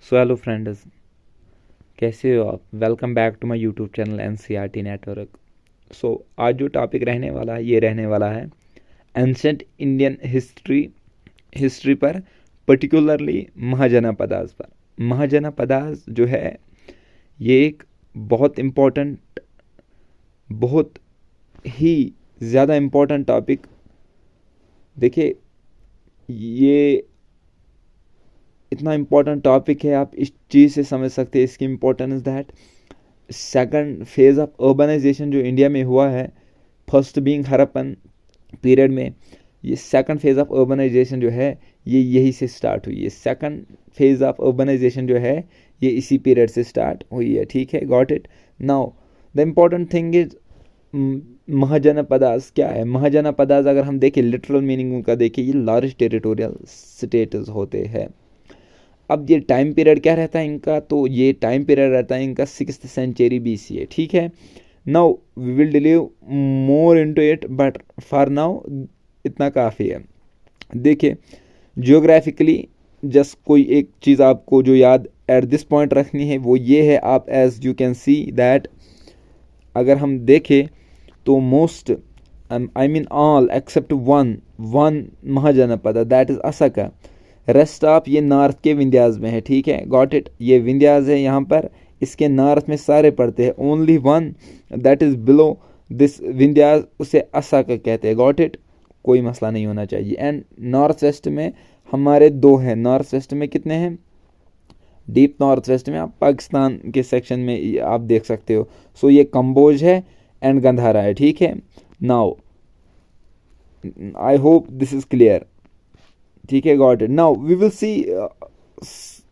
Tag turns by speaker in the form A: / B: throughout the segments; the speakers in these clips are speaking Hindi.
A: सो हेलो फ्रेंड्स, कैसे हो आप। Welcome back to my YouTube channel NCERT network. So आज जो टॉपिक रहने वाला है ये रहने वाला है एंशंट इंडियन हिस्ट्री पर, पर्टिकुलरली महाजनपदास पर। महाजनपदास जो है ये एक बहुत इम्पोर्टेंट, बहुत ही ज़्यादा इम्पोर्टेंट टॉपिक। देखिए, ये इतना इम्पोर्टेंट टॉपिक है, आप इस चीज़ से समझ सकते हैं इसकी importance that second phase of urbanisation जो इंडिया में हुआ है, फर्स्ट बीइंग हड़प्पन पीरियड में, ये सेकंड फेज ऑफ अर्बनाइजेशन जो है ये यही से स्टार्ट हुई है। सेकंड फेज ऑफ अर्बनाइजेशन जो है ये इसी पीरियड से स्टार्ट हुई है। ठीक है, got it. Now the important thing is mahajanapadas क्या है। महाजनपदास अगर हम देखें लिटरल मीनिंग उनका देखें, ये लार्ज टेरिटोरियल स्टेट्स होते हैं। अब ये टाइम पीरियड क्या रहता है इनका, तो ये टाइम पीरियड रहता है इनका 6th सेंचुरी BC है। ठीक है, now we will delve more into it, but for now इतना काफ़ी है। देखिए, जियोग्राफिकली जस्ट कोई एक चीज़ आपको जो याद एट दिस पॉइंट रखनी है वो ये है, आप as you can see that अगर हम देखें तो most I mean all except one mahajanapada that is Assaka. Rest of ये नॉर्थ के विंध्याज में है। ठीक है, गॉट इट। ये विंध्याज है यहाँ पर, इसके नॉर्थ में सारे पड़ते हैं। Only one that is below this Vindhyas, उसे असका कहते हैं। गॉट इट, कोई मसला नहीं होना चाहिए। एंड नॉर्थ वेस्ट में हमारे दो हैं। नॉर्थ वेस्ट में कितने हैं? डीप नॉर्थ वेस्ट में आप पाकिस्तान के सेक्शन में आप देख सकते हो। सो ये कंबोज है एंड गंधारा है। ठीक है, now I hope this is clear. ठीक है, got it. Now we will see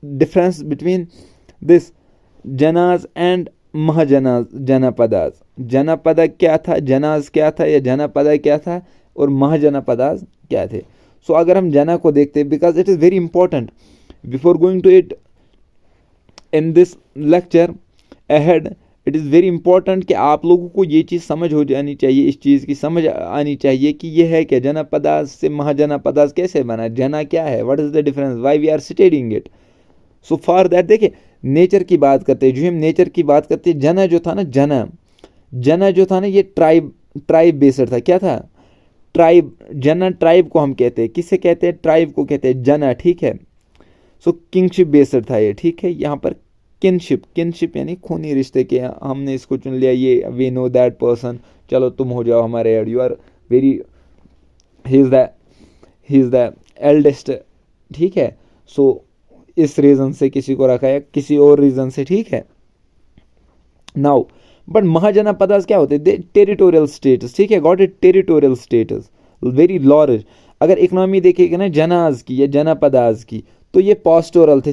A: difference between this janas and mahajanas janapadas. Janapada क्या था, जनाज क्या था, या जनपद क्या था, और महाजनपदास क्या थे। सो अगर हम जना को देखते हैं, because it is very important before going to it in this lecture ahead, it is very important कि आप लोगों को ये चीज़ समझ हो जानी चाहिए, इस चीज़ की समझ आनी चाहिए कि ये है क्या, जनपदास से महाजनपदास कैसे बना, जना क्या है, what is the difference, why we are studying it. So for that देखिए, नेचर की बात करते हैं, जो हम नेचर की बात करते हैं, जना जो था ना, जना जो था ना, ये ट्राइब बेस्ड था। क्या था? ट्राइब। जना ट्राइब को हम कहते हैं, किसे कहते हैं? ट्राइब को कहते हैं जना। ठीक है, सो किंगशिप बेस्ड था ये। ठीक है, यहाँ पर किनशिप यानी खूनी रिश्ते के, हमने इसको चुन लिया, ये वी नो दैट पर्सन, चलो तुम हो जाओ हमारे एड, you are very, he is the eldest. ठीक है, सो इस रीज़न से किसी को रखा है, किसी और रीज़न से। ठीक है, नाउ बट महाजनपदास क्या होते हैं? Territorial states. ठीक है, got it, territorial states very large. अगर इकोनॉमी देखेगा ना जनाज की या जनपदास की, तो ये पास्टोरल थे।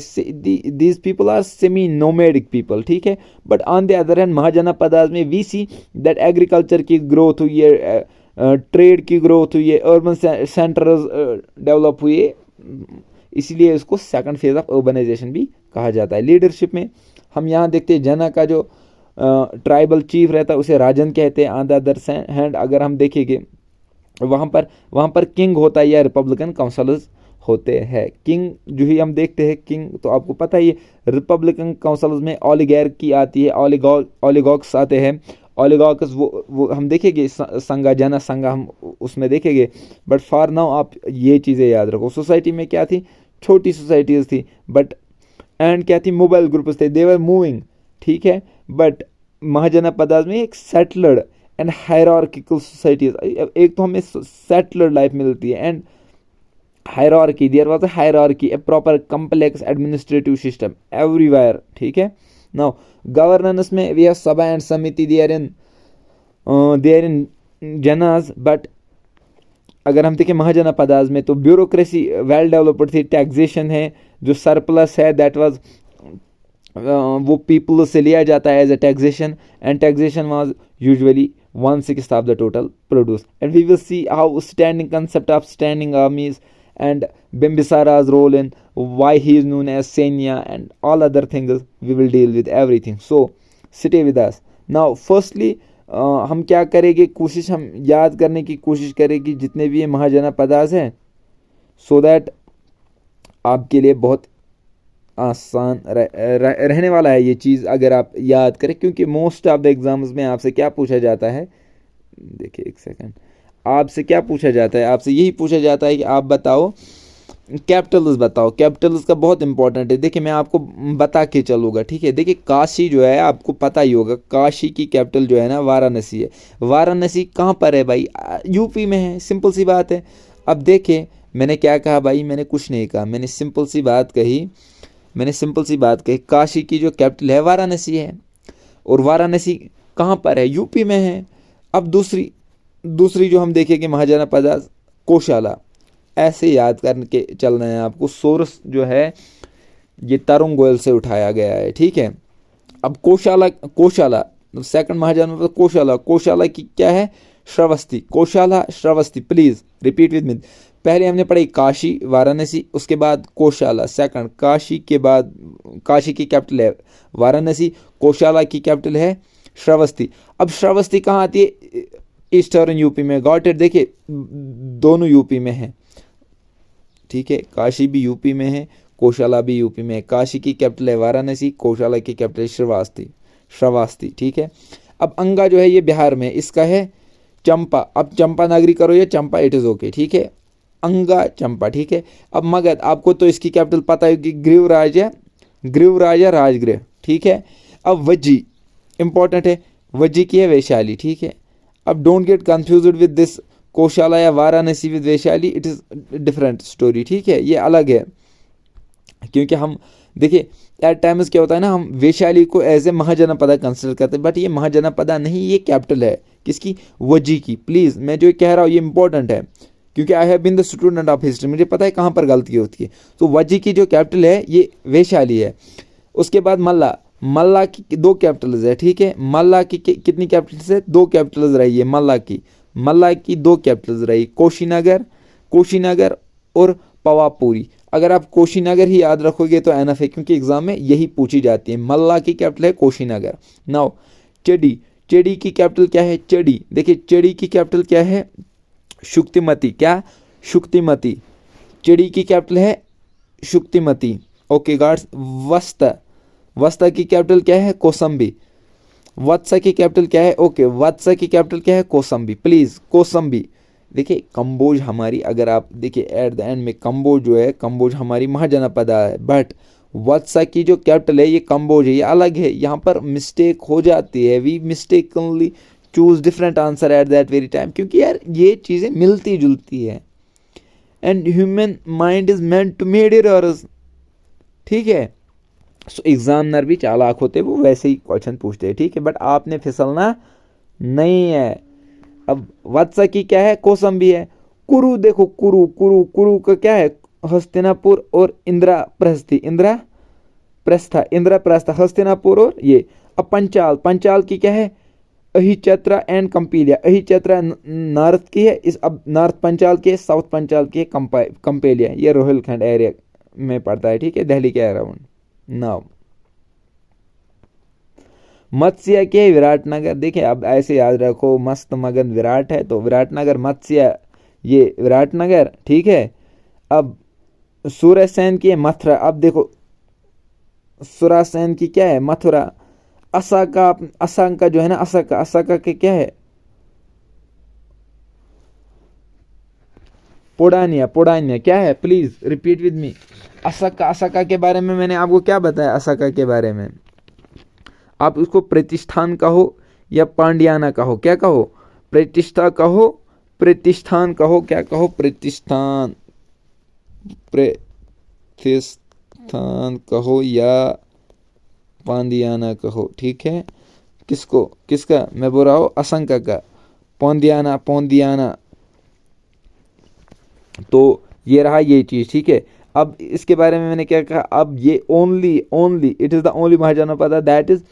A: These people are semi nomadic people. ठीक है, but on the other hand Mahajanapadas में वी सी दैट एग्रीकल्चर की ग्रोथ हुई है, ट्रेड की ग्रोथ हुई है, अर्बन सेंटर्स डेवलप हुए, इसलिए इसको सेकंड फेज ऑफ अर्बनाइजेशन भी कहा जाता है। लीडरशिप में हम यहाँ देखते हैं जना का जो ट्राइबल चीफ रहता है उसे राजन कहते हैं। ऑन द अदर हैंड अगर हम देखेंगे वहाँ पर किंग होता है या रिपब्लिकन काउंसिलर्स होते हैं। किंग जो ही हम देखते हैं, किंग तो आपको पता ही है। रिपब्लिकन काउंसिल्स में ऑलिगैर्की आती है, ऑलिगॉक्स आते हैं। ऑलिगॉक्स वो हम देखेंगे, संगा जन संगा हम उसमें देखेंगे। बट फॉर नाउ आप ये चीज़ें याद रखो। सोसाइटी में क्या थी? छोटी सोसाइटीज़ थी, बट एंड क्या थी? मोबाइल ग्रुप्स थे, दे वर मूविंग। ठीक है, बट महाजनपदास में एक सेटलर्ड एंड हायरार्किकल सोसाइटीज, एक तो हमें सेटलर्ड लाइफ मिलती है and hierarchy, there was a hierarchy, a proper complex administrative system everywhere. ठीक है, now governance में we have sabha and samiti, they are in janas, but अगर हम देखें महाजनपदास में तो ब्यूरोक्रेसी वेल डेवलप्ड थी। टैक्सेशन है, जो सरप्लस है दैट वाज वो पीपल से लिया जाता है as a taxation, and taxation was usually 1/6 of the total produce. And we will see how standing concept of standing armies and Bimbisara's role in why he is known as Senya and all other things we will deal with everything. So stay with us. Now firstly हम क्या करेंगे, कोशिश हम याद करने की कोशिश करेंगे जितने भी ये महाजनपदास हैं, so that आपके लिए बहुत आसान रहने वाला है ये चीज़ अगर आप याद करें, क्योंकि मोस्ट ऑफ द एग्जाम्स में आपसे क्या पूछा जाता है, देखिए एक सेकंड, आपसे क्या पूछा जाता है, आपसे यही पूछा जाता है कि आप बताओ कैपिटल्स बताओ। कैपिटल्स का बहुत इंपॉर्टेंट है। देखिए मैं आपको बता के चलूँगा, ठीक है। देखिए काशी जो है आपको पता ही होगा, काशी की कैपिटल जो है ना वाराणसी है। वाराणसी कहाँ पर है भाई, यूपी में है, सिंपल सी बात है। अब देखिए मैंने क्या कहा भाई, मैंने कुछ नहीं कहा, मैंने सिंपल सी बात कही, काशी की जो कैपिटल है वाराणसी है, और वाराणसी कहाँ पर है, यूपी में है। अब दूसरी जो हम देखेंगे महाजनपद कोशाला, ऐसे याद करके चलना है आपको। सोर्स जो है ये तरुण गोयल से उठाया गया है, ठीक है। अब कोशाला सेकंड महाजनपद कोशाला की क्या है, Shravasti, Kosala Shravasti, please repeat with me. पहले हमने पढ़ी काशी वाराणसी, उसके बाद कोशाला, सेकंड काशी के बाद काशी की कैपिटल है वाराणसी, कोशाला की कैपिटल है श्रावस्ती। अब श्रावस्ती कहाँ आती है, ईस्टर्न यूपी में, गॉट इट। देखिए दोनों यूपी में है, ठीक है, काशी भी यूपी में है, कोशाला भी यूपी में है। काशी की कैपिटल है वाराणसी, कोशाला की कैपिटल श्रावस्ती, ठीक है। अब अंगा जो है ये बिहार में, इसका है चंपा। अब चंपा नगरी करो या चंपा, इट इज ओके, ठीक है, अंगा चंपा, ठीक है। अब मगध, आपको तो इसकी कैपिटल पता है कि ग्रीवराज या राजगृह, ठीक है। अब वज्जी इंपॉर्टेंट है, वज्जी की है वैशाली, ठीक है। अब don't get confused with this Kosala या Varanasi with Vaishali, it is different story, ठीक है, ये अलग है। क्योंकि हम देखिए एट टाइम्स क्या होता है ना, हम वैशाली को एज ए महाजनपदा कंसिडर करते हैं, बट ये महाजनपदा नहीं, ये कैपिटल है किसकी, वज्जी की। प्लीज मैं जो कह रहा हूँ ये इंपॉर्टेंट है, क्योंकि I have been the student of history, मुझे पता है कहाँ पर गलती होती है। तो वज्जी की जो कैपिटल है ये वैशाली है। उसके बाद मल्ला की दो कैपिटल्स है, ठीक है। मल्ला की कितनी कैपिटल्स है, दो कैपिटल्स रही है मल्ला की दो कैपिटल्स रही, कोशीनगर और पवापुरी। अगर आप कोशीनगर ही याद रखोगे तो एनफ है, क्योंकि एग्जाम में यही पूछी जाती है। मल्ला की कैपिटल है कोशीनगर। नाउ चेडी की कैपिटल क्या है, चेडी। देखिए चेडी की कैपिटल क्या है, शुक्तिमती, क्या शुक्तिमती। चेडी की कैपिटल है शुक्तिमती, ओके गार्ड्स। वस्ता की कैपिटल क्या है, कौसंबी। वत्सा की कैपिटल क्या है, ओके, वत्सा की कैपिटल क्या है, कौसंबी, प्लीज कौसंबी। देखिए कंबोज हमारी, अगर आप देखिए एट द एंड में कंबोज जो है, कंबोज हमारी महाजनपदा है, बट वत्सा की जो कैपिटल है ये कंबोज है, ये अलग है। यहाँ पर मिस्टेक हो जाती है, we mistakenly choose different answer at that very time, क्योंकि यार ये चीज़ें मिलती जुलती है, and human mind is meant to made errors, ठीक है। सो एग्जामिनर भी चालाक होते हैं, वो वैसे ही क्वेश्चन पूछते हैं, ठीक है, बट आपने फिसलना नहीं है। अब वत्सा की क्या है, कौसंबी है। कुरु देखो, कुरु का क्या है, हस्तिनापुर और इंद्रप्रस्थ, हस्तिनापुर और ये। अब पंचाल की क्या है, अहिचत्रा एंड कंपीलिया। अहिचत्रा नॉर्थ की है, इस अब नॉर्थ पंचाल की है, साउथ पंचाल की है कंपेलिया, ये रोहिलखंड एरिया में पड़ता है, ठीक है, दिल्ली के अराउंड। नाउ मत्स्य के विराटनगर, देखिए अब ऐसे याद रखो, मस्त मगन विराट है तो विराटनगर, मत्स्य ये विराटनगर, ठीक है। अब सूर्यसेन की है मथुरा। अब देखो सूर्यसेन की क्या है, मथुरा। असंका जो है ना, असका के क्या है, पोडानिया क्या है, प्लीज रिपीट विद मी। असका के बारे में मैंने आपको क्या बताया, असका के बारे में आप उसको प्रतिष्ठान कहो या पांड्याना कहो, क्या कहो, प्रतिष्ठान कहो, क्या कहो, प्रतिष्ठान कहो या पांड्याना कहो, ठीक है। किसका मैं बोल रहा हूँ, असंका का, पौंदियाना। तो ये रहा ये चीज, ठीक है। अब इसके बारे में मैंने क्या कहा, अब ये only it is the only mahajanapada that is,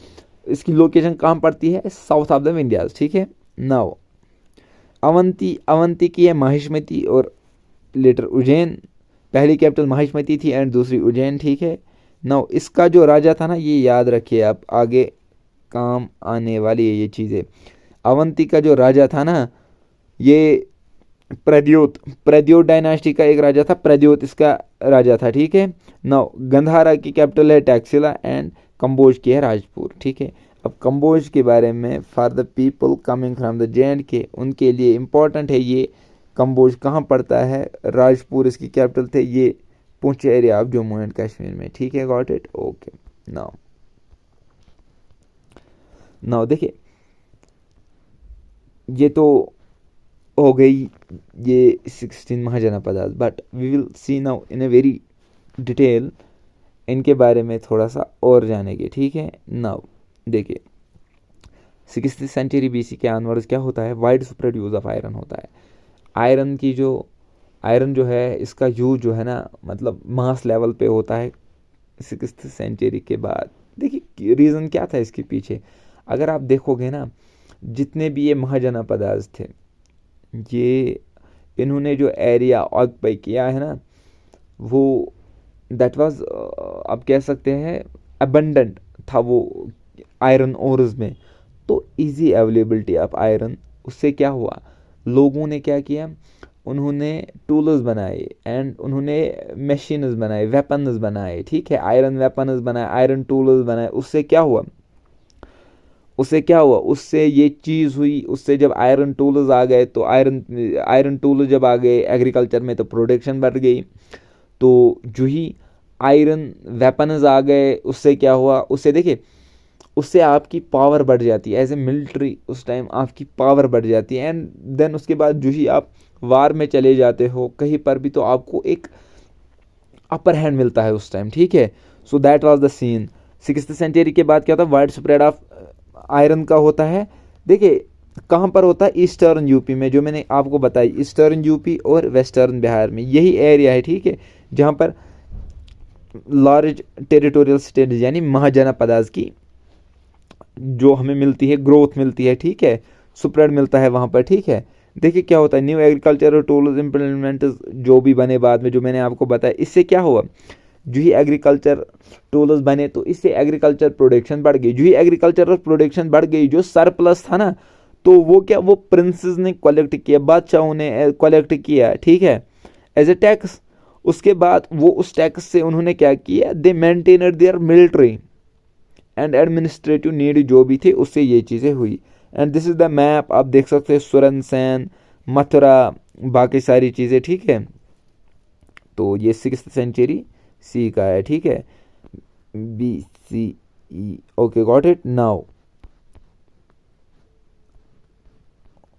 A: इसकी लोकेशन कहाँ पड़ती है, साउथ ऑफ द इंडिया, ठीक है। नाउ अवंती की है माहिष्मती और लेटर उज्जैन। पहली कैपिटल माहिष्मती थी एंड दूसरी उज्जैन, ठीक है। नाउ इसका जो राजा था ना, ये याद रखिए आप, आगे काम आने वाली है ये चीज़ें। अवंती का जो राजा था ना, ये प्रद्योत, प्रद्योत डायनास्टी का एक राजा था, प्रद्योत इसका राजा था, ठीक है। नाउ गंधारा की कैपिटल है टैक्सिला एंड कंबोज की है राजपुर, ठीक है। अब कंबोज के बारे में, for the people coming from the J&K, उनके लिए इम्पोर्टेंट है ये। कंबोज कहाँ पड़ता है? राजपुर इसकी कैपिटल थे, ये Poonch area of Jammu and Kashmir में, ठीक है। Got it, okay. Now now देखिए, ये तो हो गई ये 16 mahajanapadas, but we will see now in a very detail इनके बारे में थोड़ा सा और जानेंगे, ठीक है। नाउ देखिए, 6th सेंचुरी BC के ऑनवर्ड्स क्या होता है? Wide spread use of iron होता है। आयरन जो है इसका यूज जो है ना, मतलब मास लेवल पे होता है 6th सेंचुरी के बाद। देखिए रीज़न क्या था इसके पीछे, अगर आप देखोगे ना, जितने भी ये महाजनपदास थे, ये इन्होंने जो एरिया ऑक्युपाई किया है ना, वो दैट वाज आप कह सकते हैं अबंडेंट था वो आयरन ओर्स में। तो इजी अवेलेबिलिटी ऑफ आयरन, उससे क्या हुआ, लोगों ने क्या किया, उन्होंने टूल्स बनाए एंड उन्होंने मशीन्स बनाए, वेपन्स बनाए, ठीक है। आयरन वेपन्स बनाए, आयरन टूल्स बनाए। उससे ये चीज़ हुई। उससे जब आयरन टूल्स आ गए, तो आयरन टूल्स जब आ गए एग्रीकल्चर में, तो प्रोडक्शन बढ़ गई। तो जो ही आयरन वेपन्स आ गए, उससे क्या हुआ, उससे देखिए, उससे आपकी पावर बढ़ जाती है एज ए मिलिट्री। उस टाइम आपकी पावर बढ़ जाती है एंड देन उसके बाद जो ही आप वार में चले जाते हो कहीं पर भी, तो आपको एक अपर हैंड मिलता है उस टाइम, ठीक है। So that was the scene. 6th century के बाद क्या होता है, वाइड स्प्रेड ऑफ आयरन का होता है। देखिए कहाँ पर होता है, ईस्टर्न यूपी में, जो मैंने आपको बताई, ईस्टर्न यूपी और वेस्टर्न बिहार में, यही एरिया है, ठीक है, जहाँ पर लार्ज टेरिटोरियल स्टेट यानी महाजनपदास की जो हमें मिलती है, ग्रोथ मिलती है, ठीक है, स्प्रेड मिलता है वहाँ पर, ठीक है। देखिए क्या होता है, न्यू एग्रीकल्चरल टूल्स इम्प्लीमेंट जो भी बने बाद में, जो मैंने आपको बताया, इससे क्या हुआ, जो ही एग्रीकल्चर टूल्स बने, तो इससे एग्रीकल्चर प्रोडक्शन बढ़ गई। जो ही एग्रीकल्चरल प्रोडक्शन बढ़ गई, जो सरप्लस था ना, तो वो क्या, वो प्रिंसेस ने कलेक्ट किया, बादशाहों ने कलेक्ट किया, ठीक है, एज ए टैक्स। उसके बाद वो उस टैक्स से उन्होंने क्या किया, they maintained their military and administrative need जो भी थे, उससे ये चीज़ें हुई। And this is the map, आप देख सकते हैं, सुरन सेन, मथुरा, बाकी सारी चीज़ें, ठीक है। तो ये 6th सेंचुरी C का है, ठीक है, BCE, okay, got it now.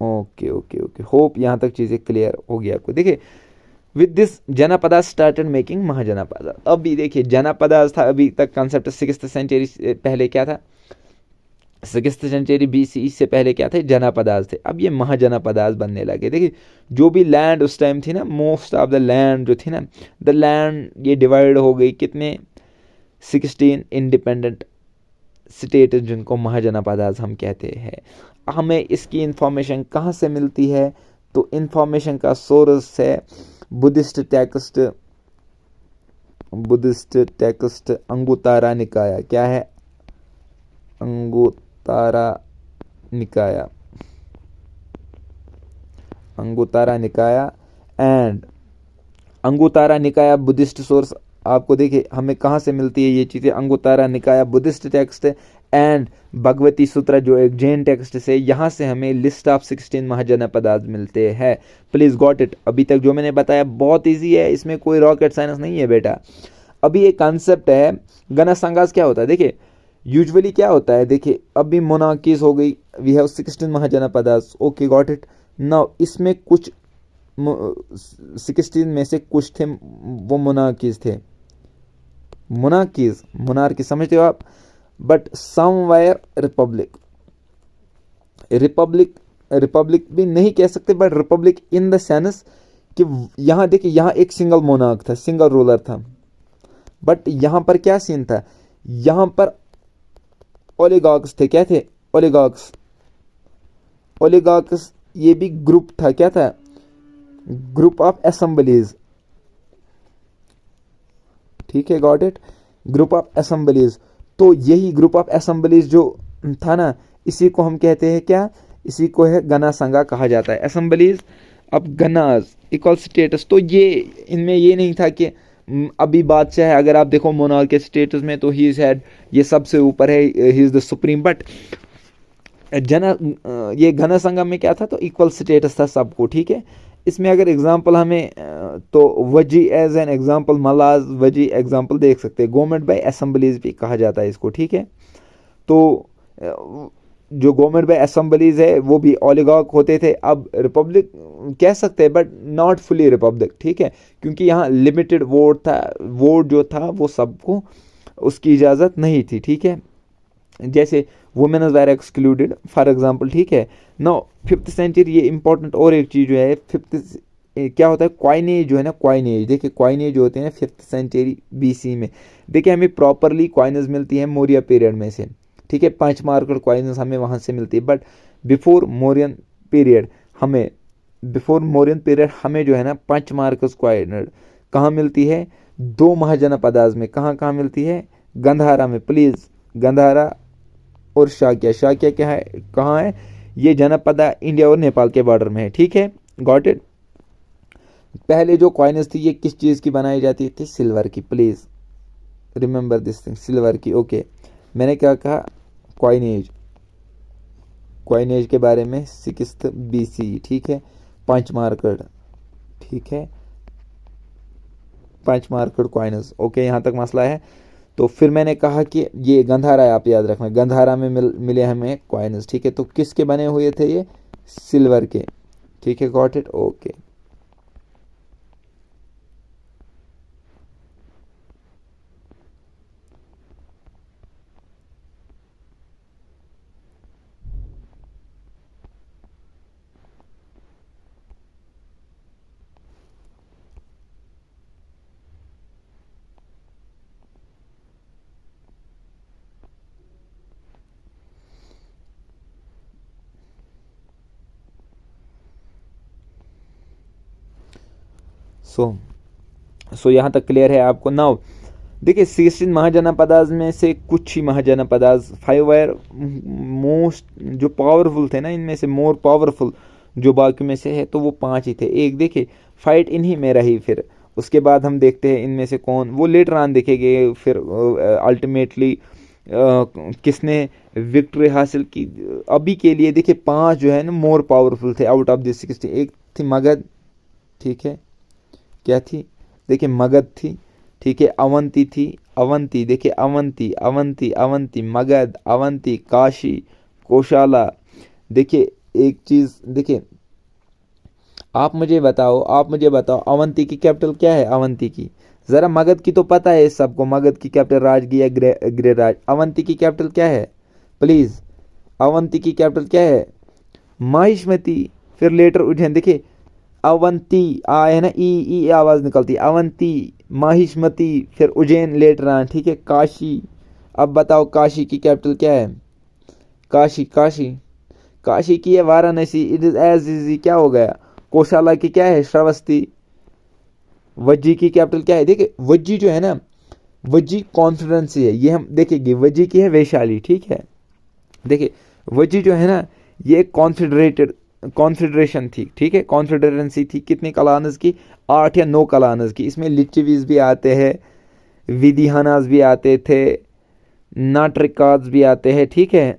A: Okay okay okay, hope यहाँ तक चीज़ें क्लियर होगी आपको। देखिए with this janapada started making mahajanapada. अभी देखिए जनपदास था, अभी तक कॉन्सेप्ट 6th सेंचुरी से पहले क्या था, 6th सेंचुरी BC से पहले क्या थे, जनपदास थे। अब ये महाजनपदास बनने लगे। देखिए जो भी लैंड उस टाइम थी ना, मोस्ट ऑफ द लैंड जो थी ना, द लैंड ये डिवाइड हो गई कितने, 16 इंडिपेंडेंट स्टेट, जिनको महाजनपदास हम कहते हैं। हमें इसकी इंफॉर्मेशन कहाँ से मिलती है, तो इंफॉर्मेशन का सोर्स है बुद्धिस्ट टेक्स्ट अंगुत्तारा निकाया। क्या है, अंगुत्तारा निकाया एंड अंगुत्तारा निकाया बुद्धिस्ट सोर्स। आपको देखिए हमें कहाँ से मिलती है ये चीज़ें, अंगुत्तारा निकाया बुद्धिस्ट टेक्स्ट एंड भगवती सूत्र जो एक जैन टेक्स्ट से, यहाँ से हमें लिस्ट ऑफ 16 महाजनपदास मिलते हैं। Please got it. अभी तक जो मैंने बताया बहुत इजी है, इसमें कोई रॉकेट साइंस नहीं है बेटा। अभी एक कॉन्सेप्ट है गण संघास, क्या होता है, देखिए यूजुअली क्या होता है, देखिए अभी मोनार्कीज हो गई, we have 16 mahajanapadas, okay got it now. इसमें कुछ 16 में से कुछ थे वो मोनार्कीज थे, मोनार्की समझते हो आप, बट समवेयर रिपब्लिक भी नहीं कह सकते, but Republic in the sense कि यहाँ देखिए, यहाँ एक सिंगल मोनार्क था, सिंगल रूलर था, बट यहाँ पर क्या सीन था, यहाँ पर ओलिगार्क्स थे। क्या थे, ओलिगार्क्स ये भी ग्रुप था, क्या था, ग्रुप ऑफ असेंबलीज, ठीक है, got it, group of assemblies. तो यही ग्रुप ऑफ असेंबलीज जो था ना, इसी को हम कहते हैं क्या, इसी को है गणा संघा कहा जाता है। असेंबलीज अब गनाज इक्वल स्टेटस, तो ये इनमें ये नहीं था कि अभी बादशाह है, अगर आप देखो मोनार्क के स्टेटस में तो ही हैड, ये सबसे ऊपर है, he is the supreme, but ये घन संगम में क्या था, तो इक्वल स्टेटस था सबको, ठीक है। इसमें अगर एग्जांपल हमें तो वजी एज एन एग्जांपल, मलाज वजी एग्जांपल देख सकते हैं। गवर्नमेंट बाय असेंबलीज भी कहा जाता है इसको, ठीक है। तो जो गवर्नमेंट बाय असेंबलीज है वो भी ओलिगार्क होते थे, अब रिपब्लिक कह सकते हैं बट नॉट फुली रिपब्लिक, ठीक है, क्योंकि यहाँ लिमिटेड वोट था, वोट जो था वो सबको उसकी इजाज़त नहीं थी, ठीक है। जैसे womens were excluded for example, ठीक है। नो 5th सेंचुरी, ये इंपॉर्टेंट और एक चीज़ जो है 5th क्या होता है, क्वाइनेज जो है ना, क्वाइनेज देखिए, क्वाइनेज जो होते हैं 5th सेंचुरी BC में, देखिए हमें प्रॉपरली क्वाइनेज मिलती है मौर्य पीरियड में से, ठीक है, 5 मार्कर क्वाइनेज हमें वहाँ से मिलती है, बट बिफोर मौर्यन पीरियड हमें जो है ना 5 मार्कस क्वाइनेज कहाँ मिलती है, 2 महाजनपदाज में, कहाँ कहाँ मिलती है, गंधारा में, प्लीज़, गंधारा और शाक्या क्या है, कहाँ है, ये जनपदा इंडिया और नेपाल के बॉर्डर में है, ठीक है, गॉट इट। पहले जो कॉइन्स थी ये किस चीज़ की बनाई जाती थी, सिल्वर की, please remember this thing, silver की, ओके। मैंने क्या कहा, क्वाइनेज के बारे में 6th BC, ठीक है, 5 मार्कर, ठीक है, 5 मार्कर क्वाइन्स, ओके, यहाँ तक मसला है। तो फिर मैंने कहा कि ये गंधारा है, आप याद रखना, गंधारा में मिले हमें क्वाइन्स, ठीक है, तो किसके बने हुए थे ये, सिल्वर के, ठीक है, गॉट इट, ओके। सो यहाँ तक क्लियर है आपको। नाउ देखिए 16 महाजनपदाज में से कुछ ही महाजनपदाज 5 वायर मोस्ट जो पावरफुल थे ना, इनमें से मोर पावरफुल जो बाकी में से है, तो वो 5 ही थे। एक देखिए फाइट इन्हीं में रही, फिर उसके बाद हम देखते हैं इनमें से कौन, वो लेटर ऑन देखेंगे, फिर अल्टीमेटली किसने विक्ट्री हासिल की। अभी के लिए देखिए 5 जो है ना मोर पावरफुल थे आउट ऑफ दिस 16। एक थी मगध, ठीक है, क्या थी, देखिए मगध थी, ठीक है, अवंती थी, अवंती देखिए, अवंती मगध, अवंती, काशी, कोशाला। देखिए एक चीज़ देखिए, आप मुझे बताओ अवंती की कैपिटल क्या है, अवंती की, ज़रा मगध की तो पता है सबको, मगध की कैपिटल राजगी या गृहराज। अवंती की कैपिटल क्या है, प्लीज़, अवंती की कैपिटल क्या है, माहिष्मती, फिर लेटर उज्जैन। देखिए अवंती है ना, ई आवाज़ निकलती है, अवंती, माहिष्मती, फिर उज्जैन लेटर आन, ठीक है, काशी। अब बताओ काशी की कैपिटल क्या है, काशी की है Varanasi, it is as easy, क्या हो गया। कोशाला की क्या है, श्रावस्ती। वज्जी की कैपिटल क्या है, देखिए वज्जी जो है ना, वज्जी कॉन्फिडेंसी है, ये हम देखेंगे, वज्जी की है वैशाली, ठीक है। देखिए वज्जी जो है ना, ये कॉन्फिडरेशन थी, ठीक है, कॉन्फिडरेंसी थी, कितनी कलानस की, 8 या 9 कलानस की। इसमें लिचिवीज भी आते हैं, विधिहानास भी आते थे, नाट्रिकाज भी आते हैं, ठीक है।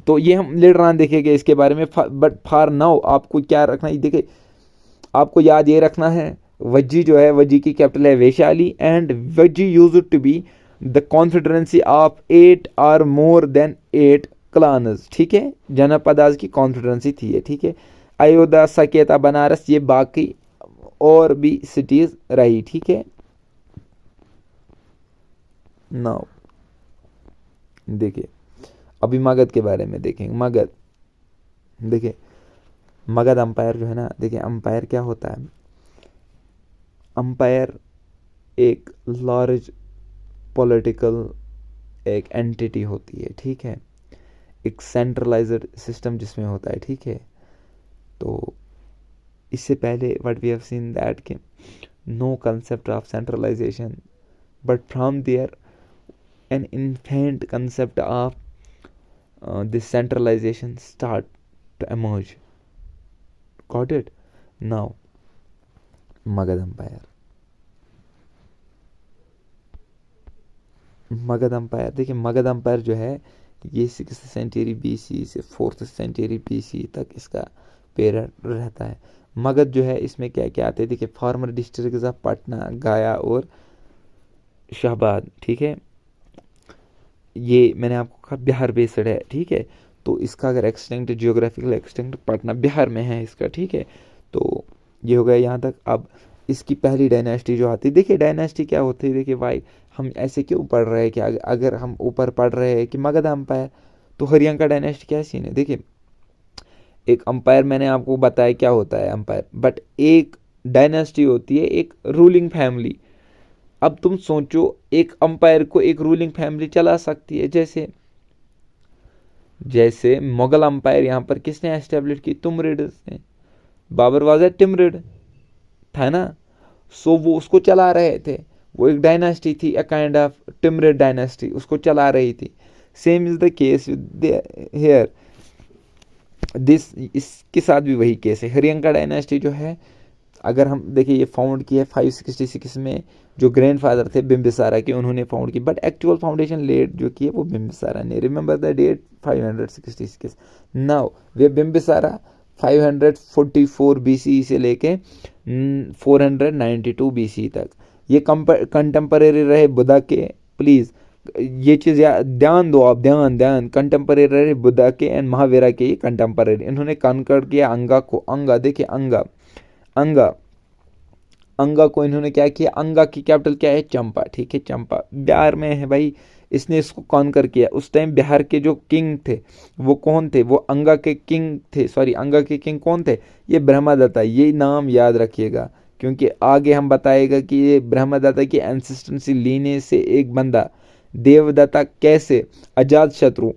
A: तो ये हम लेटर ऑन देखेंगे इसके बारे में, बट फॉर नाउ आपको क्या रखना है, देखिए आपको याद ये रखना है, वज्जी जो है, वज्जी की कैपिटल है Vaishali, and Vajji used to be the confederacy of 8 और मोर देन 8 क्लान्स, ठीक है, जनपदाज की कॉन्फिडरेंसी थी ये, ठीक है। अयोध्या, सकेता, बनारस, ये बाकी और भी सिटीज रही, ठीक है। नाउ देखिए अभी मगध के बारे में देखेंगे। मगध देखिए, मगध अंपायर जो है ना, देखिए अंपायर क्या होता है, अंपायर एक लार्ज पॉलिटिकल एक एंटिटी होती है, ठीक है, एक सेंट्रलाइज्ड सिस्टम जिसमें होता है, ठीक है। तो इससे पहले what we have seen that कि no concept of centralisation, but from there an infant concept of this centralization start to emerge, got it। Now Magadha empire, Magadha empire देखिए, मगध एम्पायर जो है ये 6th सेंचुरी BC से 4th सेंचुरी BC तक इसका पीरियड रहता है। मगध जो है इसमें क्या क्या आते हैं देखिए, फॉर्मर डिस्ट्रिक्ट ऑफ पटना, गया और शाहबाद, ठीक है। ये मैंने आपको कहा बिहार बेस्ड है, ठीक है। तो इसका अगर extent, geographical extent Patna Bihar में है इसका, ठीक है। तो ये हो गया यहाँ तक। अब इसकी पहली डायनेस्टी जो आती है, देखिए डायनेस्टी क्या होती है, देखिए भाई हम ऐसे क्यों पढ़ रहे हैं कि अगर हम ऊपर पढ़ रहे हैं कि मगध एम्पायर, तो हरियंका डायनेस्टी क्या सीन है। देखिए एक अंपायर मैंने आपको बताया क्या होता है अंपायर, बट एक डायनेस्टी होती है एक रूलिंग फैमिली। अब तुम सोचो एक अंपायर को एक रूलिंग फैमिली चला सकती है, जैसे जैसे मुगल अंपायर यहाँ पर किसने एस्टेब्लिश की, तुमरिड ने। बाबर वाज ए टिमरिड था ना, सो वो उसको चला रहे थे, वो एक डायनेस्टी थी, अ काइंड ऑफ टिमरिड डायनेस्टी उसको चला रही थी। Same is the case here, this, इसके साथ भी वही केस है। हरियंका डायनेस्टी जो है, अगर हम देखिए ये फाउंड की है 566 में, जो ग्रैंडफादर थे बिम्बिसारा के, उन्होंने फाउंड की, बट एक्चुअल फाउंडेशन लेड जो की है वो बिम्बिसारा ने। Remember the date 566। Now way Bimbisara 544 BC से लेके 492 BC तक ये कंटेम्परेरी रहे बुद्धा के। प्लीज ये चीज़ ध्यान दो आप, ध्यान, कंटेम्परेरी रहे बुद्धा के एंड महावीरा के, ये कंटेम्परेरी। इन्होंने कॉन्कर किया अंगा को, अंगा देखिए अंगा को इन्होंने क्या किया, अंगा की कैपिटल क्या है, चंपा, ठीक है, चंपा बिहार में है भाई। इसने इसको कॉन्कर किया। उस टाइम बिहार के जो किंग थे वो कौन थे, वो अंगा के किंग थे, सॉरी अंगा के किंग कौन थे, ये ब्रह्मदत्ता। ये नाम याद रखिएगा क्योंकि आगे हम बताएगा कि ये ब्रह्मदत्ता की एंसेस्टेंसी लेने से एक बंदा देवदत्ता कैसे अजात शत्रु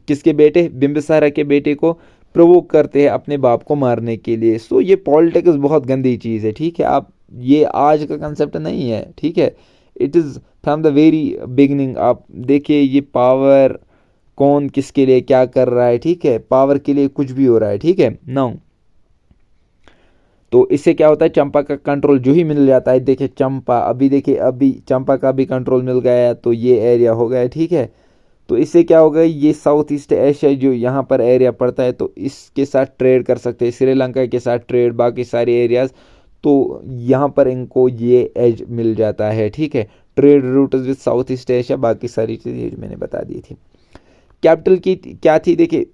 A: किसके बेटे, बिंबिसारा के बेटे को प्रोवोक करते हैं अपने बाप को मारने के लिए। सो ये पॉलिटिक्स बहुत गंदी चीज़ है, ठीक है। आप ये आज का कंसेप्ट नहीं है, ठीक है। It is from the very beginning. आप देखिए ये पावर कौन किसके लिए क्या कर रहा है, ठीक है। पावर के लिए कुछ भी हो रहा है, ठीक है। नाउ तो इससे क्या होता है, चंपा का कंट्रोल जो ही मिल जाता है। देखिए चंपा, अभी देखिए अभी चंपा का भी कंट्रोल मिल गया है, तो ये एरिया हो गया, ठीक है। तो इससे क्या होगा, ये साउथ ईस्ट एशिया जो यहाँ पर एरिया पड़ता है, तो इसके साथ ट्रेड कर सकते हैं, श्रीलंका के साथ ट्रेड, बाकी सारे एरियाज। तो यहाँ पर इनको ये एज मिल जाता है, ठीक है। Trade route with south east Asia, बाकी सारी चीज़ें मैंने बता दी थी। कैपिटल की क्या थी, देखिए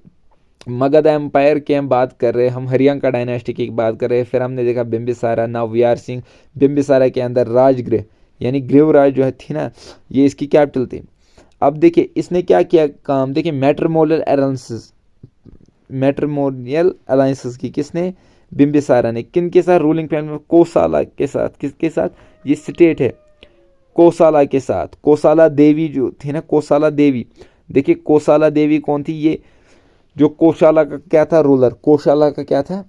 A: मगध एम्पायर की हम बात कर रहे हैं, हम हरियंका डायनेस्टी की बात कर रहे हैं। फिर हमने देखा Bimbisara, now we are seeing Bimbisara के अंदर राजगृह यानी गृहराज जो है थी ना, ये इसकी कैपिटल थी। अब देखिए इसने क्या किया काम, देखिए मैट्रिमोनियल अलायंसेस की किसने, बिम्बिसारा ने। किन के साथ, रूलिंग फैमिली, कोसाला के साथ। किसके साथ, ये स्टेट है कोसाला के साथ। कोसाला देवी जो थी ना, कोसाला देवी, देखिए कोसाला देवी कौन थी, ये जो कोशाला का क्या था रूलर, कोशाला का क्या था,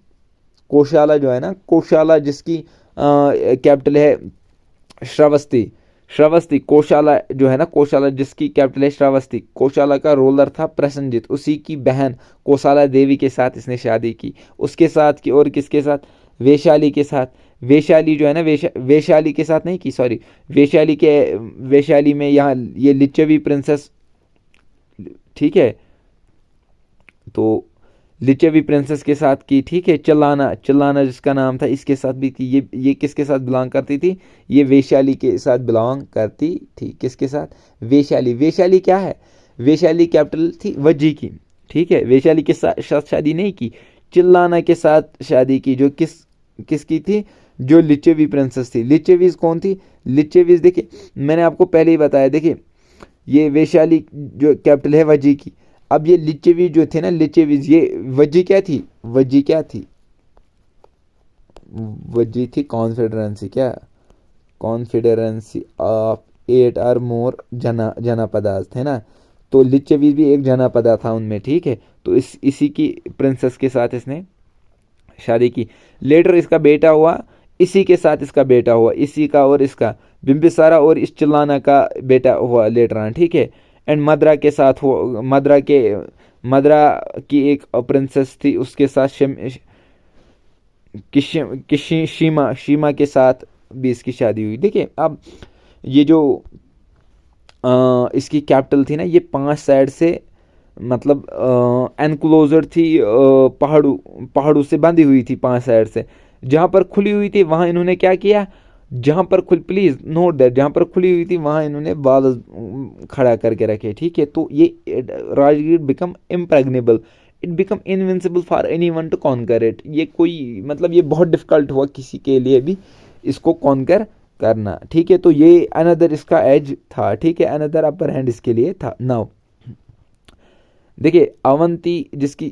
A: कोशाला जो है ना, कोशाला जिसकी कैपिटल है श्रावस्ती, श्रावस्ती कोशाला जो है ना, कोशाला जिसकी कैपिटल है श्रावस्ती, कोशाला का रूलर था प्रसन्नजित। उसी की बहन कोसाला देवी के साथ इसने शादी की। उसके साथ की, और किसके साथ, वैशाली के साथ। वैशाली जो है ना, वैशाली के साथ नहीं की, सॉरी, वैशाली में यहाँ ये लिच्छवी प्रिंसेस, ठीक है। तो लिच्छवी प्रिंसेस के साथ की, ठीक है। चलाना जिसका नाम था, इसके साथ भी थी। ये किसके साथ बिलोंग करती थी, ये वैशाली के साथ बिलोंग करती थी। किसके साथ, वैशाली। वैशाली क्या है, वैशाली कैपिटल थी वज्जी की, ठीक है। वैशाली के साथ शादी नहीं की, चिल्लाना के साथ शादी की, जो किसकी थी, जो लिच्छवी प्रिंसेस थी। लिच्छवीज कौन थी, लिच्छवीज देखिए मैंने आपको पहले ही बताया, देखिए ये वैशाली जो कैपिटल है वज्जी की। अब ये लिच्छवी जो थे ना, लिच्छवीज, ये वज्जी क्या थी, वज्जी थी कॉन्फेडरेंसी, क्या, कॉन्फेडरेंसी ऑफ 8 और मोर जनपदास थे ना। तो लिच्छवी भी एक जनपदा था उनमें, ठीक है। तो इसी की प्रिंसेस के साथ इसने शादी की। लेटर इसका बेटा हुआ, इसी के साथ इसका बेटा हुआ, इसी का और इसका, बिम्बिसारा और इस चिल्लाना का बेटा हुआ लेटर ऑन, ठीक है। एंड मद्रा के साथ हो, मद्रा की एक प्रिंसेस थी, उसके साथ शीमा के साथ भी इसकी शादी हुई। देखिए अब ये जो इसकी कैपिटल थी ना, ये 5 साइड से मतलब एनक्लोजर थी, पहाड़ों से बंधी हुई थी 5 साइड से। जहाँ पर खुली हुई थी वहाँ इन्होंने क्या किया, जहाँ पर प्लीज नोट दैट, जहाँ पर खुली हुई थी वहाँ इन्होंने बाल खड़ा करके रखे, ठीक है। तो ये Rajgir become impregnable, it become invincible for any one to conquer it. ये कोई मतलब ये बहुत डिफिकल्ट हुआ किसी के लिए भी इसको कॉन्कर करना, ठीक है। तो ये अनदर इसका एज था, ठीक है, अनदर अपर हैंड इसके लिए था। नाउ देखिए अवंती जिसकी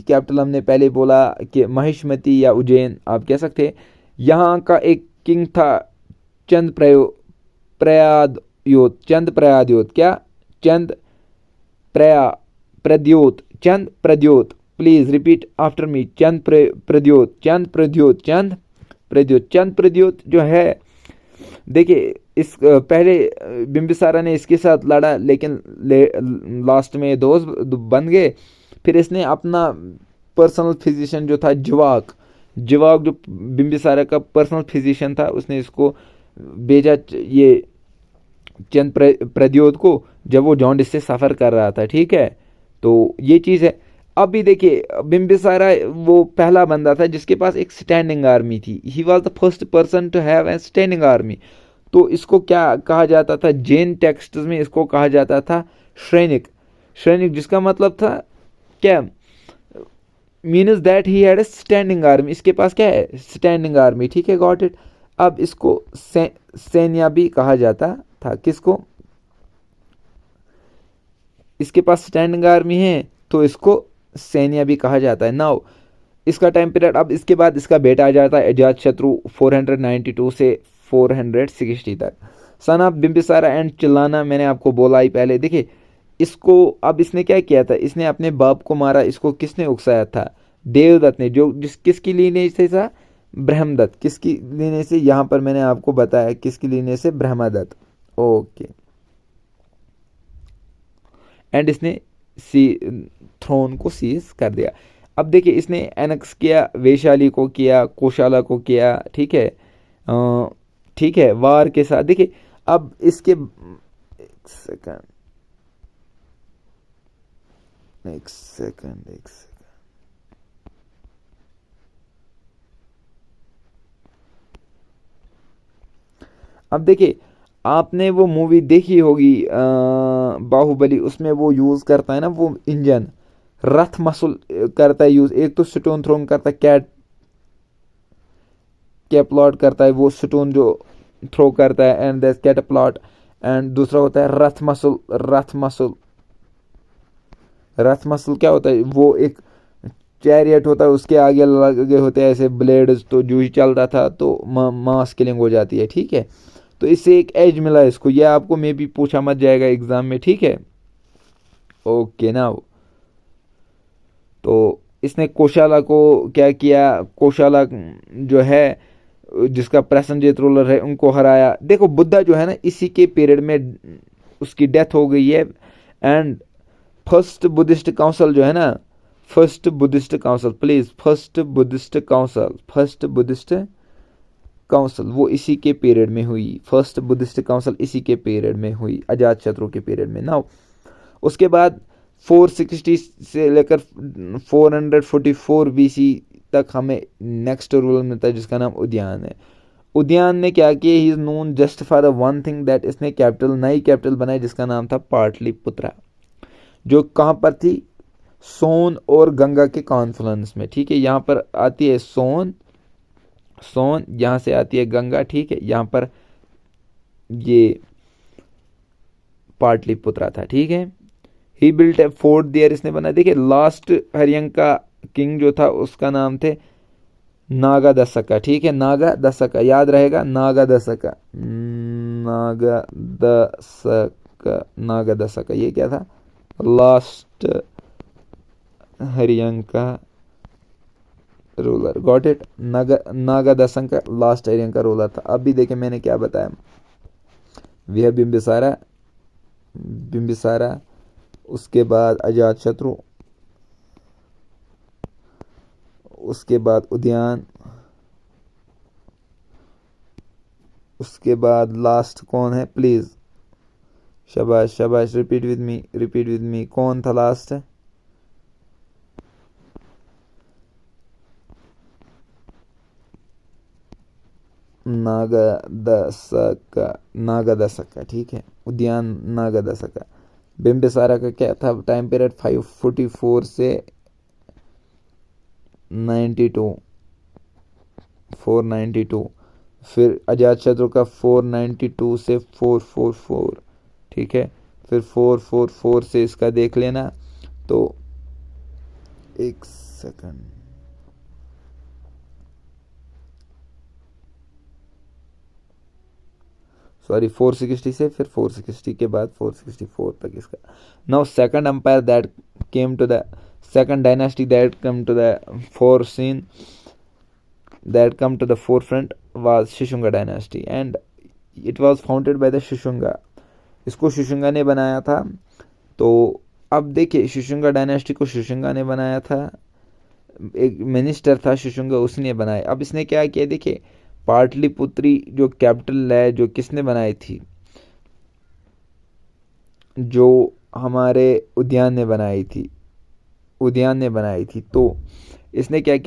A: कैपिटल हमने पहले बोला कि महिष्मती या उज्जैन आप कह सकते हैं। यहाँ का एक किंग था चंद प्रयाद्योत, क्या Chanda Pradyota, please repeat after me, Chanda Pradyota जो है। देखिए इस पहले बिंबिसारा ने इसके साथ लड़ा, लेकिन लास्ट में दोस्त बन गए। फिर इसने अपना पर्सनल फिजिशियन जो था जिवाक जो बिंबिसारा का पर्सनल फिजिशियन था, उसने इसको भेजा ये चंद प्रद्योत को, जब वो जॉन्डिस से सफ़र कर रहा था, ठीक है। तो ये चीज़ है। अब भी देखिए बिंबिसारा वो पहला बंदा था जिसके पास एक स्टैंडिंग आर्मी थी। He was the first person to have a standing army. तो इसको क्या कहा जाता था, जैन टेक्स्ट में इसको कहा जाता था श्रेनिक, जिसका मतलब था क्या, means that he had a standing army. इसके पास क्या है, स्टैंडिंग आर्मी, ठीक है, गॉट इट। अब इसको सैन्या भी कहा जाता था, किसको, इसके पास स्टैंडिंग आर्मी है तो इसको सैन्या भी कहा जाता है। नाउ इसका टाइम पीरियड, अब इसके बाद इसका बेटा आ जाता है अजातशत्रु 492 से 460 तक। सन ऑफ बिंबिसारा एंड चिल्लाना मैंने आपको बोला ही पहले। देखिए इसको अब इसने क्या किया था, इसने अपने बाप को मारा। इसको किसने उकसाया था, देवदत्त ने, जो किसकी लीनेज से था, ब्रह्मदत्त। किसकी लीनेज से, यहाँ पर मैंने आपको बताया किसकी लीनेज से, ब्रह्मदत्त, ओके। एंड इसने थ्रोन को सीज कर दिया। अब देखिए इसने एनेक्स किया, वैशाली को किया, कोशाला को किया, ठीक है, ठीक है, वार के साथ। देखिए अब इसके एक सेकंड अब देखिए आपने वो मूवी देखी होगी बाहुबली, उसमें वो यूज करता है ना वो इंजन, रथ मसल करता है यूज। एक तो स्टोन थ्रोन करता है, कैप्लॉट करता है, वो स्टोन जो थ्रो करता है, एंड दैट कैटप्लॉट। एंड दूसरा होता है रथ मसल क्या होता है, वो एक चैरियट होता है, उसके आगे लगे होते हैं ऐसे ब्लेड्स, तो जो ही चलता था तो मास किलिंग हो जाती है, ठीक है। तो इससे एक एज मिला इसको, यह आपको मे भी पूछा मत जाएगा एग्जाम में, ठीक है, ओके। ना तो इसने कोशाला को क्या किया, कोशाला जो है जिसका प्रसेंजेट रूलर है उनको हराया। देखो बुद्धा जो है ना, इसी के पीरियड में उसकी डेथ हो गई है। एंड फर्स्ट बुद्धिस्ट काउंसिल जो है ना, फर्स्ट बुद्धिस्ट काउंसिल वो इसी के पीरियड में हुई। फर्स्ट बुद्धिस्ट काउंसिल इसी के पीरियड में हुई, अजातशत्रु के पीरियड में। नाउ उसके बाद 460 से लेकर 444 बीसी तक हमें नेक्स्ट रूलर मिलता है जिसका नाम उद्यान है। उद्यान ने क्या किया, he is known just for one thing, that इसने नई कैपिटल बनाई जिसका नाम था पाटलिपुत्रा, जो कहाँ पर थी, सोन और गंगा के कॉन्फ्लुएंस में, ठीक है। यहाँ पर आती है सोन, यहाँ से आती है गंगा, ठीक है। यहाँ पर ये पाटलिपुत्रा था, ठीक है। ही बिल्ट ए फोर्ट देयर, इसने बना। देखिए लास्ट हरियंका किंग जो था उसका नाम थे नागा दशका, ठीक है, नागा दशका याद रहेगा, नागा दशका ये क्या था, last Haryanka ruler, got it. Nagadasaka last Haryanka ruler था। अब भी देखे मैंने क्या बताया, वह बिंबिसारा, उसके बाद अजातशत्रु, उसके बाद उद्यान, उसके बाद लास्ट कौन है प्लीज, शाबाश शाबाश, रिपीट विद मी, कौन था लास्ट? नागादसका, ठीक है, उद्यान नागादसका। बिम्बिसारा का क्या था टाइम पीरियड? 544 से 92, 492। फिर अजातशत्रु का 492 से 444, ठीक है। फिर 444 से इसका देख लेना, तो एक सेकंड, सॉरी 460 से फिर 460 के बाद 464 तक इसका। Now second empire that came to the second dynasty that come to the forefront was Shishunga dynasty and it was founded by the Shishunga। इसको शिशुंगा ने बनाया था। तो अब देखिए शिशुंगा डायनेस्टी को शिशुंगा ने बनाया था, एक मिनिस्टर था शिशुंगा, उसने बनाया। अब इसने क्या किया देखिए, पाटलिपुत्री जो कैपिटल है जो किसने बनाई थी, जो हमारे उद्यान ने बनाई थी, तो इसने क्या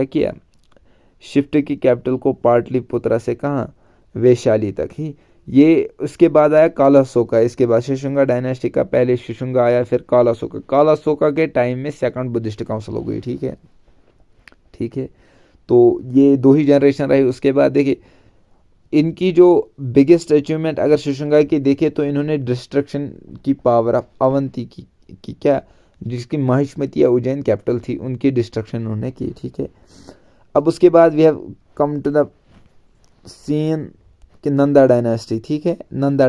A: किया, शिफ्ट की कैपिटल को पाटलिपुत्रा से कहाँ, वैशाली तक ही। ये उसके बाद आया कालासोका, इसके बाद शिशुंगा डायनेस्टी का पहले शिशुंगा आया, फिर कालासोका के टाइम में सेकंड बुद्धिस्ट काउंसिल हो गई, ठीक है। तो ये 2 ही जनरेशन रही। उसके बाद देखिए इनकी जो बिगेस्ट अचीवमेंट अगर शिशुंगा की देखे तो इन्होंने डिस्ट्रक्शन की पावर ऑफ अवंती की क्या, जिसकी महिष्मती या उज्जैन कैपिटल थी, उनकी डिस्ट्रक्शन उन्होंने की, ठीक है। अब उसके बाद we have come to the scene कि नंदा डायनेस्टी, ठीक है। नंदा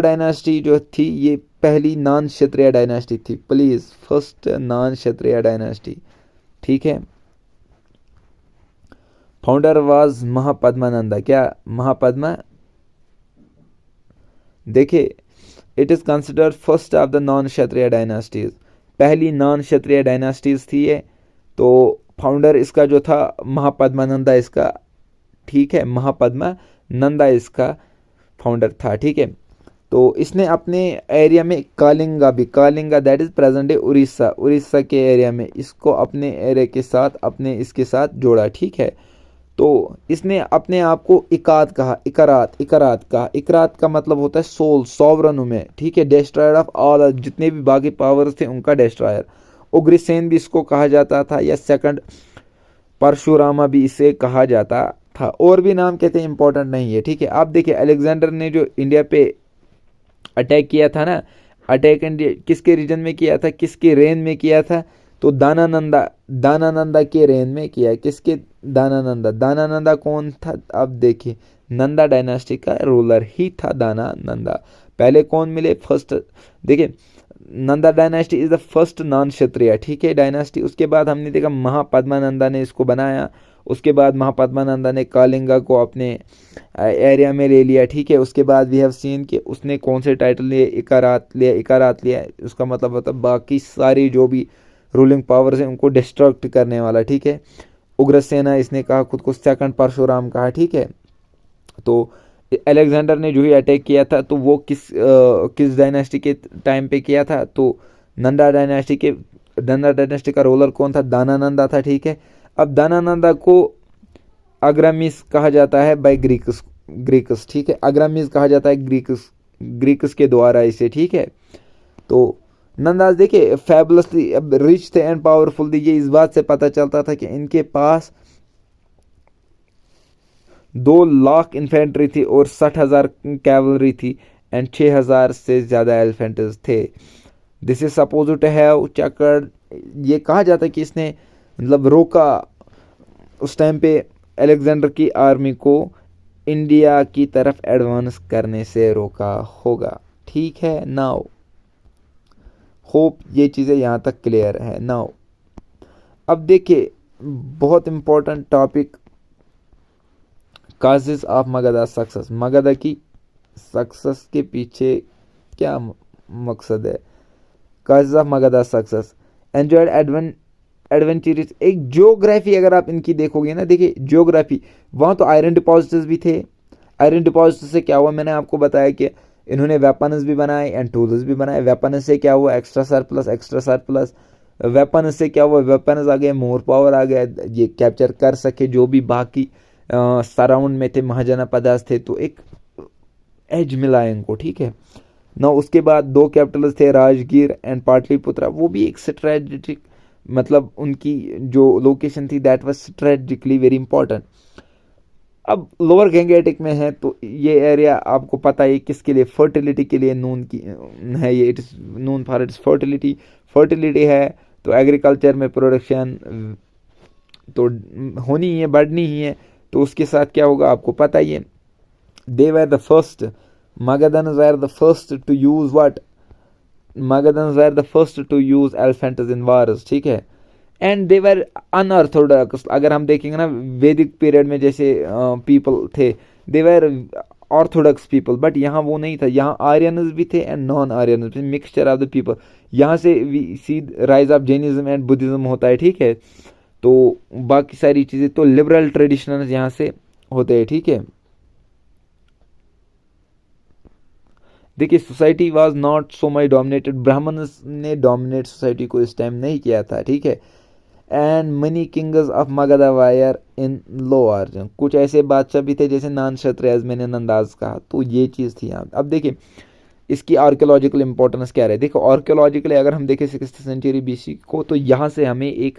A: डायनेस्टी जो थी ये पहली नॉन क्षत्रिय डायनेस्टी थी, please, first non Kshatriya dynasty, ठीक है। फाउंडर वाज महापद्मानंदा, क्या महापद्मा, देखिए it is considered first of the non Kshatriya dynasties, पहली नॉन क्षत्रिय डायनेस्टीज थी ये। तो फाउंडर इसका जो था महापद्मानंदा इसका, ठीक है, महापद्मानंदा इसका फाउंडर था, ठीक है। तो इसने अपने एरिया में Kalinga that is present day Orissa के एरिया में इसको अपने एरिया के साथ इसके साथ जोड़ा, ठीक है। तो इसने अपने आप को इकात कहा, इकरात का मतलब होता है सोल, सॉवरन में, ठीक है, डिस्ट्रॉयर ऑफ ऑल, जितने भी बाकी पावर्स थे उनका डिस्ट्रॉयर। उग्रसेन भी इसको कहा जाता था, या सेकंड परशुरामा भी इसे कहा जाता था, और भी नाम कहते हैं, इंपॉर्टेंट नहीं है, ठीक है। आप देखिए अलेक्जेंडर ने जो इंडिया पे अटैक किया था ना, अटैक इंडिया किसके रीजन में किया था, किसके रेन में किया था, तो दानानंदा के रेन में किया। किसके, दानानंदा कौन था, अब देखिए नंदा डायनास्टी का रूलर ही था दानानंदा। पहले कौन मिले, फर्स्ट, देखिए Nanda dynasty is the first non Kshatriya, ठीक है, डायनास्टी। उसके बाद हमने देखा महापद्मानंदा ने इसको बनाया, उसके बाद महापद्मानंदा ने कालिंगा को अपने एरिया में ले लिया, ठीक है। उसके बाद वी हैव सीन कि उसने कौन से टाइटल लिए, इकारात लिया, उसका मतलब होता है बाकी सारी जो भी रूलिंग पावर्स हैं उनको डिस्ट्रक्ट करने वाला, ठीक है। उग्रसेना इसने कहा खुद को, सेकंड परशुराम कहा, ठीक है। तो अलेक्जेंडर ने जो ही अटैक किया था तो वो किस डायनेस्टी के टाइम पे किया था, तो नंदा डायनेस्टी का रूलर कौन था, दानानंदा था, ठीक है। अब दानानंदा को अग्रामीस कहा जाता है बाय ग्रीकस, ठीक है, अग्रामीस कहा जाता है ग्रीकस के द्वारा इसे, ठीक है। तो नंदास देखिए फैबुलसली रिच थे एंड पावरफुल थे, ये इस बात से पता चलता था कि इनके पास 2 लाख इन्फेंट्री थी और 60,000 कैवलरी थी एंड 6,000 से ज़्यादा एलिफेंट्स थे। This is suppose to have चक्कर, ये कहा जाता है कि इसने मतलब रोका उस टाइम पे अलेक्जेंडर की आर्मी को इंडिया की तरफ एडवांस करने से रोका होगा, ठीक है। नाउ होप ये चीज़ें यहाँ तक क्लियर है। नाउ अब देखिए बहुत important topic, causes of Magadha success, Magadha की सक्सेस के पीछे क्या मकसद है। Causes of Magadha success, enjoyed adventurous. एक ज्योग्राफी अगर आप इनकी देखोगे ना, देखिए ज्योग्राफी, वहाँ तो आयरन डिपॉजिट्स भी थे। आयरन डिपॉजिट से क्या हुआ, मैंने आपको बताया कि इन्होंने वेपन्स भी बनाए एंड टूल्स भी बनाए। वेपन से क्या हुआ, एक्स्ट्रा सरप्लस। वेपन से क्या हुआ, वेपन्स आ गए, मोर पावर आ गया, ये कैप्चर कर सके जो भी बाकी सराउंड में थे महाजनपदास थे, तो एक एज मिला इनको, ठीक है ना। उसके बाद दो कैपिटल्स थे, राजगीर एंड पाटलिपुत्रा, वो भी एक स्ट्रेटेजिक, मतलब उनकी जो लोकेशन थी that was strategically very important. अब लोअर गंगेटिक में है तो ये एरिया आपको पता है किसके लिए, फर्टिलिटी के लिए नून की है ये, it is Noon for its fertility है। तो एग्रीकल्चर में प्रोडक्शन तो होनी ही है, बढ़नी ही है, तो उसके साथ क्या होगा आपको पता ही है। They were the first, Magadhans were the first to use what? Magadhans were the first to use elephants in wars, ठीक है। एंड दे वर अनऑर्थोडॉक्स, अगर हम देखेंगे ना वैदिक पीरियड में जैसे पीपल थे, they were orthodox people, but यहाँ वो नहीं था, यहाँ आर्यंस भी थे and non Aryans, mixture of the people. यहाँ से we see rise of Jainism and Buddhism होता है, ठीक है। तो बाकी सारी चीज़ें तो लिबरल ट्रेडिशनल्स यहाँ से होते हैं, ठीक है। देखिए society was not so much dominated, Brahmins ने डोमिनेट सोसाइटी को इस टाइम नहीं किया था, ठीक है। And many kings of Magadha were in low origin, कुछ ऐसे बादशाह भी थे जैसे नान क्षत्रिय, मैंने नंदाज कहा, तो ये चीज़ थी यहाँ। अब देखिए इसकी आर्कियोलॉजिकल इंपॉर्टेंस क्या रहे, देखो आर्कियोलॉजिकली अगर हम देखें 6th सेंचुरी BC को, तो यहाँ से हमें एक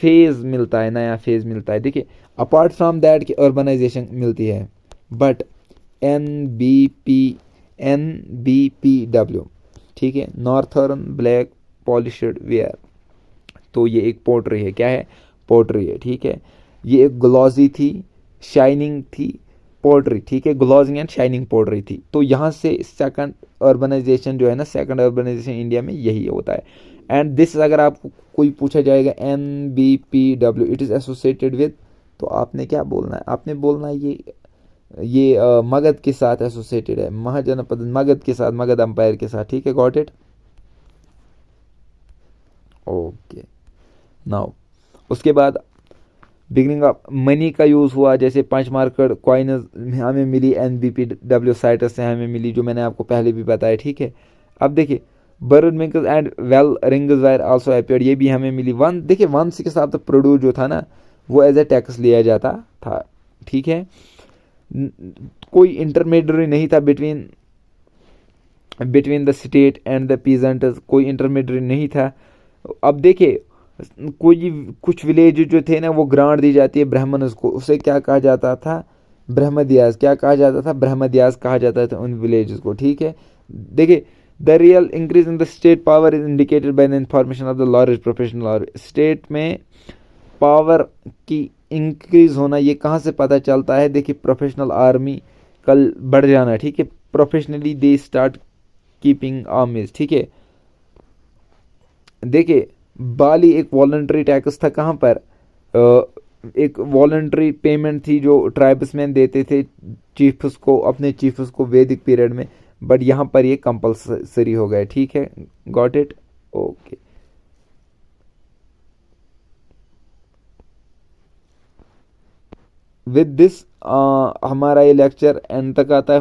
A: फेज मिलता है, नया फेज मिलता है। देखिए अपार्ट फ्रॉम दैट की अर्बनाइजेशन मिलती है, बट NBPW, ठीक है, नॉर्थर्न ब्लैक पॉलिश्ड वेयर, तो ये एक पोट्री है, क्या है, पोट्री है, ठीक है। ये एक ग्लॉजी थी, शाइनिंग थी पोट्री, ठीक है, ग्लॉजिंग एंड शाइनिंग पोट्री थी। तो यहाँ से सेकंड अर्बनाइजेशन जो है ना, सेकंड अर्बनाइजेशन इंडिया में यही होता है। एंड दिस अगर आपको कोई पूछा जाएगा NBPW it is associated with, तो आपने क्या बोलना है, आपने बोलना है ये मगध के साथ एसोसिएटेड है, महाजनपद मगध के साथ, मगध अंपायर के साथ, ठीक है, गॉट इट, ओके। नाउ उसके बाद बिगिनिंग ऑफ मनी का यूज़ हुआ, जैसे 5 मार्कर कॉइन्स हमें मिली NBPW साइटस से हमें मिली, जो मैंने आपको पहले भी बताया, ठीक है। अब देखिए बर्ड मिंकल्स and well rings were also appeared, ये भी हमें मिली। देखिए 1 के साथ प्रोड्यूस जो था ना, वो एज ए टैक्स लिया जाता था, ठीक है। कोई इंटरमीडियरी नहीं था between the state and the peasants, कोई इंटरमीडियरी नहीं था। अब देखिए कोई कुछ विलेज जो थे ना, वो ग्रांट दी जाती है ब्राह्मण्स को, उसे क्या कहा जाता था, ब्रह्मदियास, क्या कहा जाता था, ब्रह्मदियास कहा जाता था उन विलेजेस को, ठीक है। देखिए the real increase in the state power is indicated by the information of the large professional. State में पावर की इंक्रीज होना ये कहाँ से पता चलता है, देखिए प्रोफेशनल आर्मी कल बढ़ जाना, ठीक है, प्रोफेशनली दे स्टार्ट कीपिंग आर्मीज, ठीक है। देखिए बाली एक वॉलंटरी टैक्स था, कहाँ पर, एक वॉलंटरी पेमेंट थी जो ट्राइब्समैन देते थे चीफ्स को, अपने चीफ्स को वैदिक पीरियड में, बट यहाँ पर ये कंपल्सरी हो गया, ठीक है, got it, okay. With this हमारा ये लेक्चर एंड तक आता है।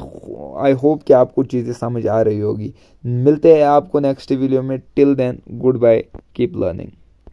A: आई होप कि आपको चीज़ें समझ आ रही होगी। मिलते हैं आपको नेक्स्ट वीडियो में। Till then goodbye, keep learning.